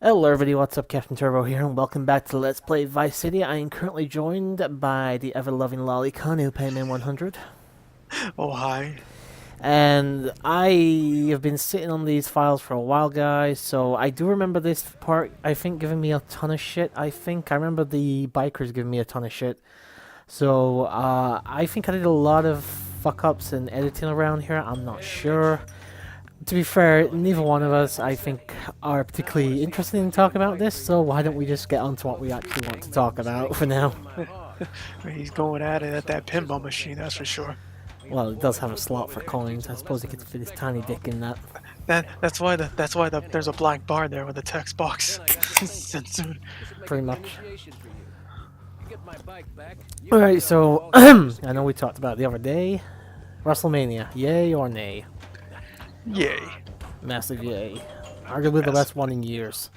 Hello everybody, what's up? CaptainTurbo here, and welcome back to Let's Play Vice City. I am currently joined by the ever-loving Lolicon, who Payman 100. Oh, hi. And I have been sitting on these files for a while, guys, so I do remember this part, I think, giving me a ton of shit. I remember the bikers giving me a ton of shit. So, I think I did a lot of fuck-ups and editing around here, I'm not sure. To be fair, neither one of us, I think, are particularly interested in talking about this, so why don't we just get on to what we actually want to talk about for now? He's going at it at that pinball machine, that's for sure. Well, it does have a slot for coins. I suppose he could fit his tiny dick in that. That's why there's a black bar there with a text box. Censored. Pretty much. Alright, so, I know we talked about it the other day. WrestleMania, yay or nay? Yay. Massive yay. Arguably the Yes. best one in years.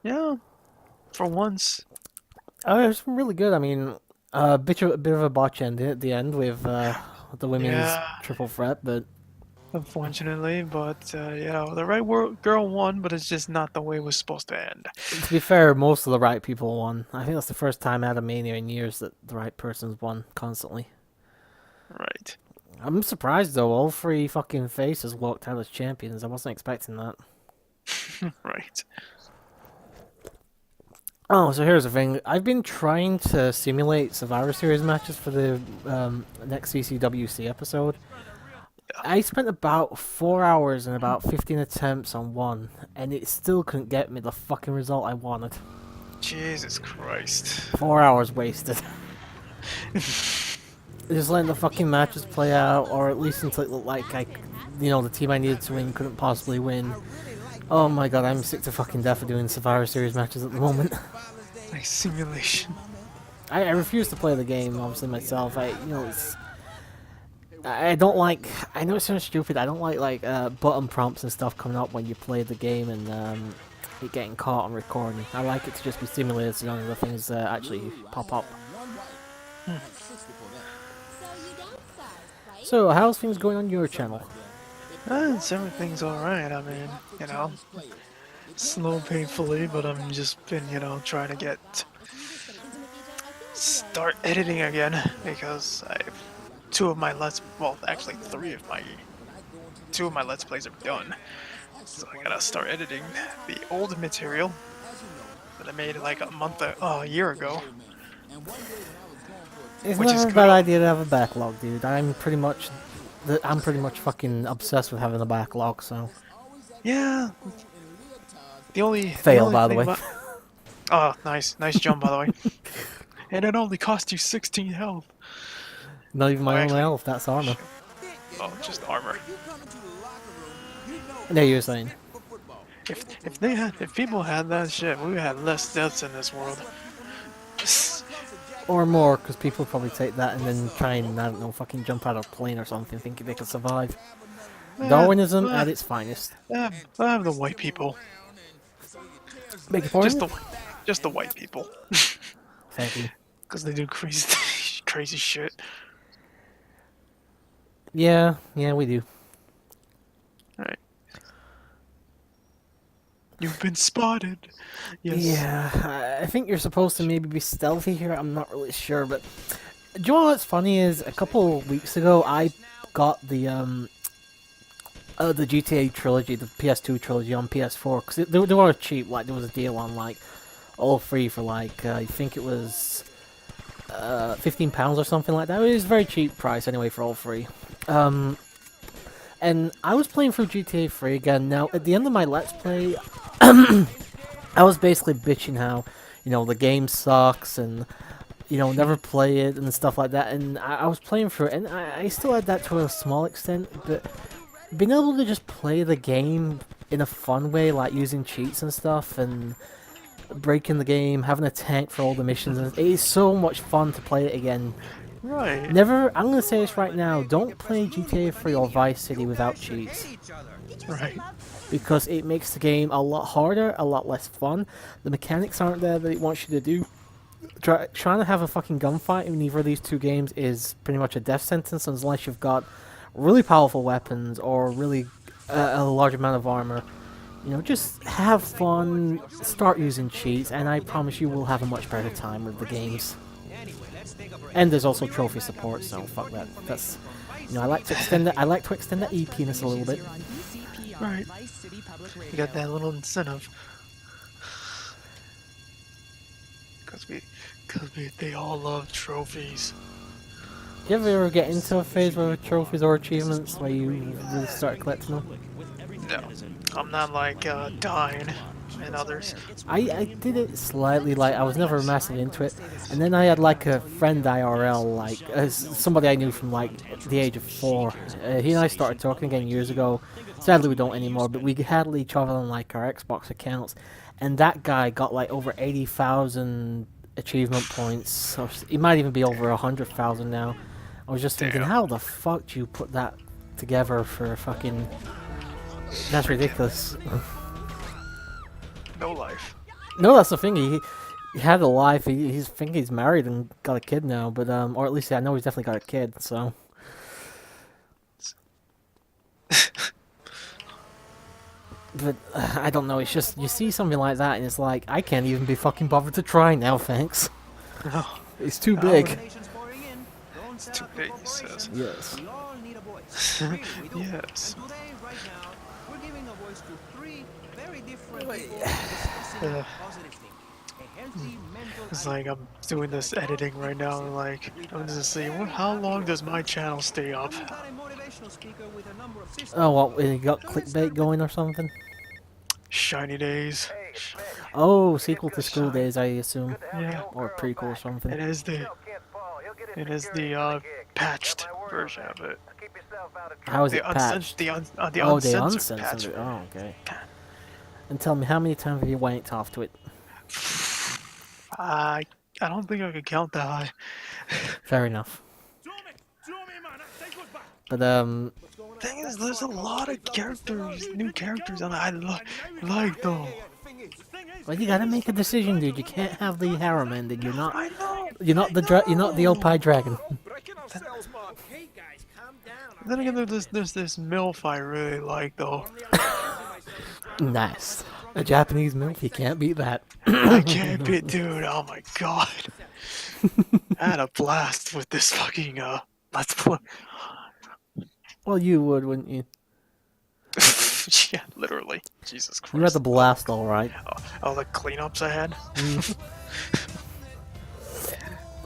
Yeah. For once. Oh, it was really good. I mean, a bit of a botch ending at the end with the women's Yeah. triple threat, but Unfortunately, but the right girl won, but it's just not the way it was supposed to end. to be fair, most of the right people won. I think that's the first time out of Mania in years that the right person's won constantly. Right. I'm surprised though, all three fucking faces walked out as champions. I wasn't expecting that. Right. Oh, so here's the thing. I've been trying to simulate Survivor Series matches for the next CCWC episode. I spent about 4 hours and about 15 attempts on one, and it still couldn't get me the fucking result I wanted. Jesus Christ. 4 hours wasted. Just letting the fucking matches play out, or at least until it looked like the team I needed to win couldn't possibly win. Oh my god, I'm sick to fucking death of doing Survivor Series matches at the moment. Like simulation. I refuse to play the game, obviously myself. I don't like. I know it sounds stupid. I don't like button prompts and stuff coming up when you play the game and it getting caught on recording. I like it to just be simulated so none of the things actually pop up. So, how's things going on your channel? Everything's alright. I mean, slow painfully, but I'm just been, trying to start editing again because I've two of my let's plays are done. So I gotta start editing the old material that I made like a year ago. It's Which is never a bad good. idea to have a backlog, dude. I'm pretty much fucking obsessed with having a backlog. So Yeah. The fail, only by the thing way. about Oh, nice jump by the way. And it only cost you 16 health. Not even my own Actually, health. That's armor. oh, just armor. No, you were saying. If people had that shit, we would have less deaths in this world. Or more, because people probably take that and then try and, I don't know, fucking jump out of a plane or something, thinking they can survive. Darwinism at its finest. The white people. Beg your pardon? Just the white people. Thank you. Because they do crazy, crazy shit. Yeah, we do. Alright. You've been spotted. Yes. Yeah, I think you're supposed to maybe be stealthy here, I'm not really sure, but... Do you know what's funny is, a couple weeks ago, I got the GTA trilogy, the PS2 trilogy on PS4, because they were cheap, like, there was a deal on, like, all three for, like, I think it was... £15 or something like that. It was a very cheap price anyway for all three. And I was playing through GTA 3 again. Now, at the end of my Let's Play, I was basically bitching how, the game sucks and, never play it and stuff like that. And I was playing through it, and I still had that to a small extent, but being able to just play the game in a fun way, like using cheats and stuff, and breaking the game, having a tank for all the missions, and it is so much fun to play it again. Right. I'm gonna say this right now, don't play GTA 3 or Vice City without cheats. Right. Because it makes the game a lot harder, a lot less fun. The mechanics aren't there that it wants you to do. Trying to have a fucking gunfight in either of these two games is pretty much a death sentence unless you've got really powerful weapons or really a large amount of armor. You know, just have fun, start using cheats, and I promise you will have a much better time with the games. And there's also trophy support, so fuck that. That's, you know, I like to extend that. I like to extend that EP-ness a little bit. Right. You got that little incentive. Cause they all love trophies. Do you ever get into a phase where trophies or achievements where you really start collecting them? No, I'm not like Dying and others. I did it slightly, like I was never massively into it, and then I had like a friend IRL, like somebody I knew from like the age of 4. He and I started talking again years ago. Sadly, we don't anymore, but we had each other on like our Xbox accounts, and that guy got like over 80,000 achievement points. Or he might even be over 100,000 now. I was just thinking, Damn. how the fuck do you put that together for fucking? That's ridiculous. No life. No, that's the thing. He had a life. He's think he's married and got a kid now, but or at least I know he's definitely got a kid. So, but I don't know. It's just you see something like that, and it's like I can't even be fucking bothered to try now. Thanks. No. It's too big. It's too big, he says. Yes. Yes. It's like I'm doing this editing right now, and like I'm just saying, how long does my channel stay up? Oh, what? You got clickbait going or something? Shiny days. Oh, sequel to School Days, I assume, Yeah. or prequel or something. It is the patched version of it. How is The it patched? the Oh, the uncensored patch. uncensored. Oh, okay. And tell me, how many times have you wanked off to it? I don't think I could count that high. Fair enough. But Thing is, there's a lot of characters, new characters, and I like though. well, you gotta make a decision, dude. You can't have the harem ending. You're not. I know. You're not the Opie Dragon. Then again, there's this MILF I really like though. Nice. A Japanese milk. You can't beat that. I can't beat, dude. Oh my god. I had a blast with this fucking let's play. Well, you would, wouldn't you? Yeah, literally. Jesus Christ. You had the blast, all right. All the cleanups I had.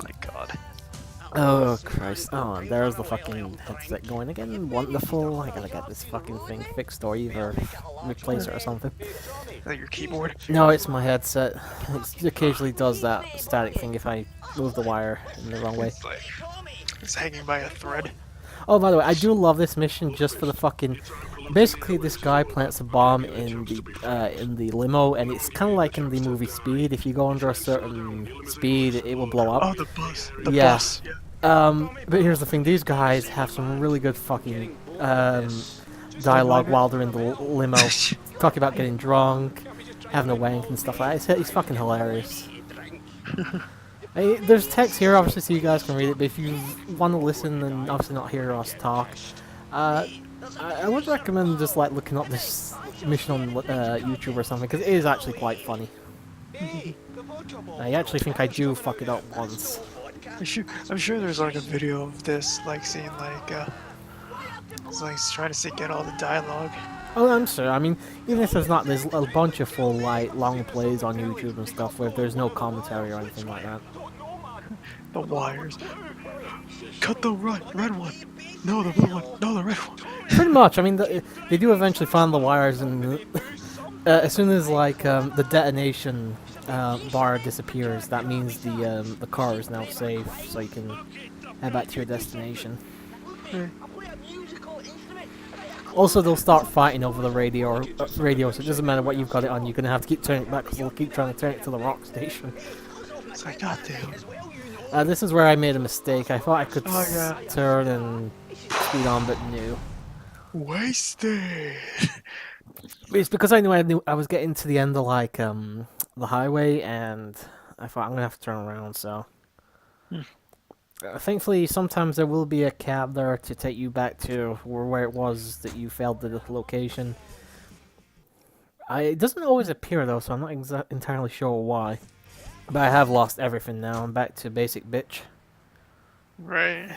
My god. Oh Christ! Oh, there's the fucking headset going again. Wonderful. I gotta get this fucking thing fixed or either replace it or something. Is that your keyboard? No, it's my headset. It occasionally does that static thing if I move the wire in the wrong way. It's like it's hanging by a thread. Oh, by the way, I do love this mission just for the fucking. Basically, this guy plants a bomb in the limo, and it's kind of like in the movie Speed. If you go under a certain speed, it will blow up. Oh, the bus. The Yeah. bus. Yeah. But here's the thing: these guys have some really good fucking dialogue while they're in the limo, talking about getting drunk, having a wank and stuff like that. It's fucking hilarious. Hey, there's text here, obviously, so you guys can read it. But if you want to listen and obviously not hear us talk, I would recommend just like looking up this mission on YouTube or something, because it is actually quite funny. I actually think I do fuck it up once. I'm sure there's like a video of this, like seeing like it's like trying to get all the dialogue. Oh, I'm sure. I mean, even if there's not, there's a bunch of full, like, long plays on YouTube and stuff where there's no commentary or anything like that. The wires. Cut the red one. No, the blue one. No, the red one. Pretty much. I mean, they do eventually find the wires, and as soon as like the detonation bar disappears, that means the car is now safe, so you can head back to your destination. Also, they'll start fighting over the radio, so it doesn't matter what you've got it on. You're gonna have to keep turning it back because they'll keep trying to turn it to the rock station. It's like, goddamn. This is where I made a mistake. I thought I could Oh, yeah. turn and speed on, but no. Wasted. It's because I knew I was getting to the end of like the highway, and I thought I'm gonna have to turn around. So, thankfully, sometimes there will be a cab there to take you back to where it was that you failed the location. It doesn't always appear though, so I'm not entirely sure why. But I have lost everything now. I'm back to basic bitch. Right.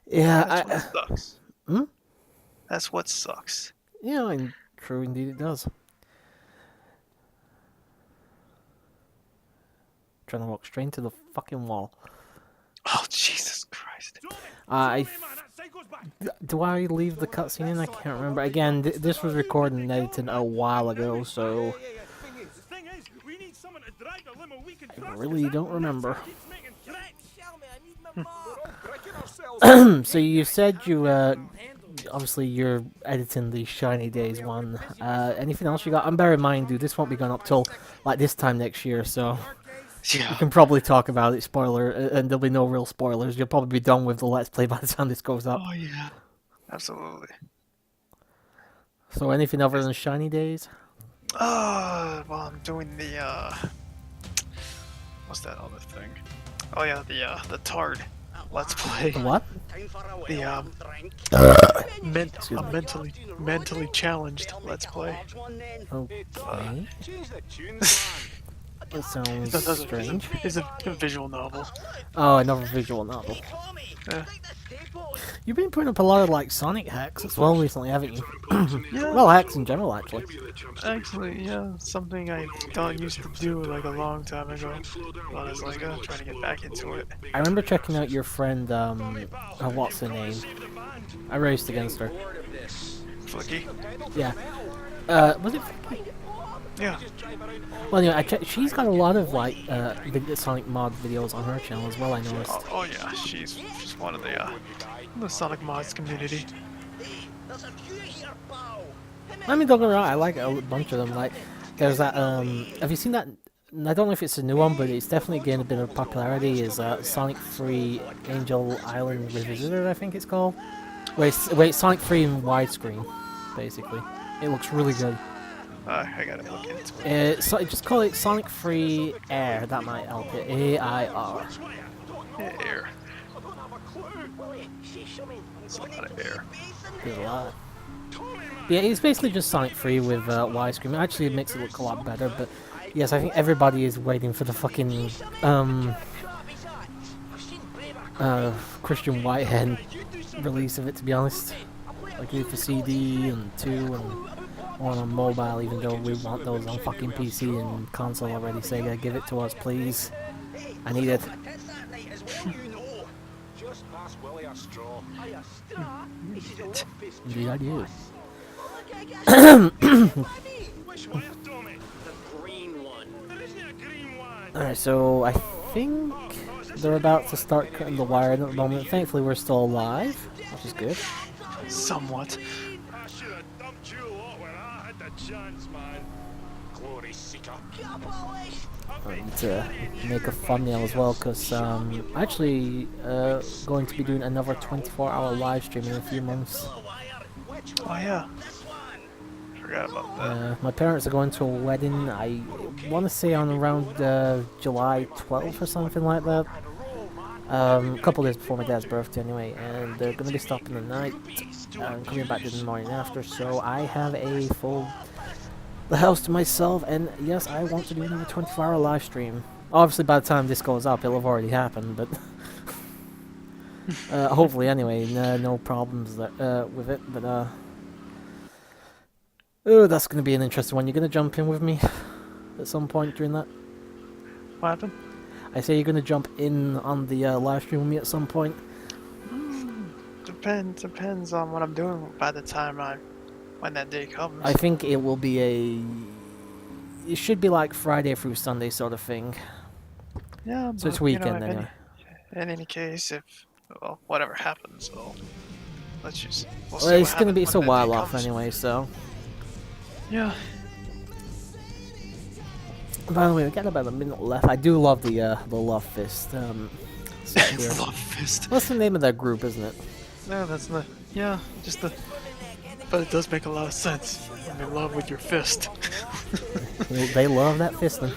Yeah, That's what sucks. Hmm? That's what sucks. Yeah, and true indeed it does. Trying to walk straight into the fucking wall. Oh, Jesus Christ. Do I leave the cutscene in? I can't remember. Again, this was recorded and edited a while ago, so I really don't remember. So you said you obviously you're editing the Shiny Days one. Anything else you got? And bear in mind, dude, this won't be going up till like this time next year, so you Yeah. can probably talk about it. Spoiler, and there'll be no real spoilers. You'll probably be done with the Let's Play by the time this goes up. Oh, yeah. Absolutely. So anything other than Shiny Days? Well, I'm doing the, what's that other thing? Oh, yeah, the Tard Let's Play. The what? The, mentally challenged Let's Play. Okay. That sounds strange. It's a visual novel. Oh, another visual novel. Yeah. You've been putting up a lot of like Sonic hacks as well recently, haven't you? Yeah. Well, hacks in general, actually. Actually, yeah, something I used to do like a long time ago. I was like, trying to get back into it. I remember checking out your friend, what's her name? I raced against her. Flicky. Yeah. Was it Flicky? Yeah. Well, anyway, I checked. She's got a lot of like Sonic mod videos on her channel as well. I noticed. Oh yeah, she's one of the Sonic mods community. I mean, don't get me wrong. I like a bunch of them. Like, there's that. Have you seen that? I don't know if it's a new one, but it's definitely gained a bit of popularity. Is Sonic 3 Angel Island Revisited? I think it's called. Where it's Sonic 3 in widescreen, basically. It looks really good. I gotta look into it. Just call it Sonic 3 Air. That might help it. AIR. Air. It's a lot of air. There's a lot. Yeah, it's basically just Sonic 3 with widescreen. Actually, it makes it look a lot better, but yes, I think everybody is waiting for the fucking Christian Whitehead release of it, to be honest. Like, for CD and 2 and one on mobile, even though we want those on fucking PC and console already. Sega, give it to us, please. I need it. Indeed, I do. Alright, so I think they're about to start cutting the wire at the moment. Thankfully, we're still alive, which is good. Somewhat. I need to make a thumbnail as well, because I'm actually going to be doing another 24-hour live stream in a few months. Oh yeah. Forgot about that. My parents are going to a wedding, I want to say on around July 12th or something like that. A couple days before my dad's birthday anyway, and they're going to be stopping the night and coming back in the morning after, so I have the house to myself, and yes, I want to do another 24-hour live stream. Obviously, by the time this goes up, it'll have already happened, but hopefully anyway, no problems with it, but oh, that's going to be an interesting one. You're going to jump in with me at some point during that? What happened? I say you're going to jump in on the live stream with me at some point? Depends on what I'm doing by the time when that day comes. I think it will be it should be like Friday through Sunday sort of thing. Yeah, so it's weekend anyway. In any case, if whatever happens, we'll see. Well, it's gonna be a while off anyway, so. Yeah. By the way, we got about a minute left. I do love the Love Fist. Love Fist. What's the name of that group, isn't it? No, that's not. Yeah, just the. But it does make a lot of sense. I'm in love with your fist. They love that fisting.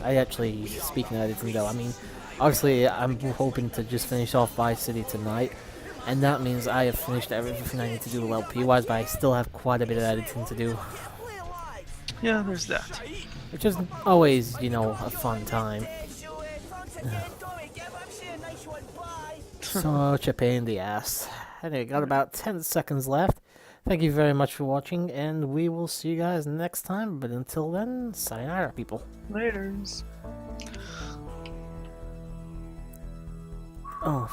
I actually, speaking of editing though, I mean, Obviously, I'm hoping to just finish off Vice City tonight, and that means I have finished everything I need to do LP-wise, but I still have quite a bit of editing to do, Yeah, there's that. which is always, you know, a fun time. Such a pain in the ass. Anyway, got about 10 seconds left. Thank you very much for watching, and we will see you guys next time. But until then, sayonara, people. Laters. Oh.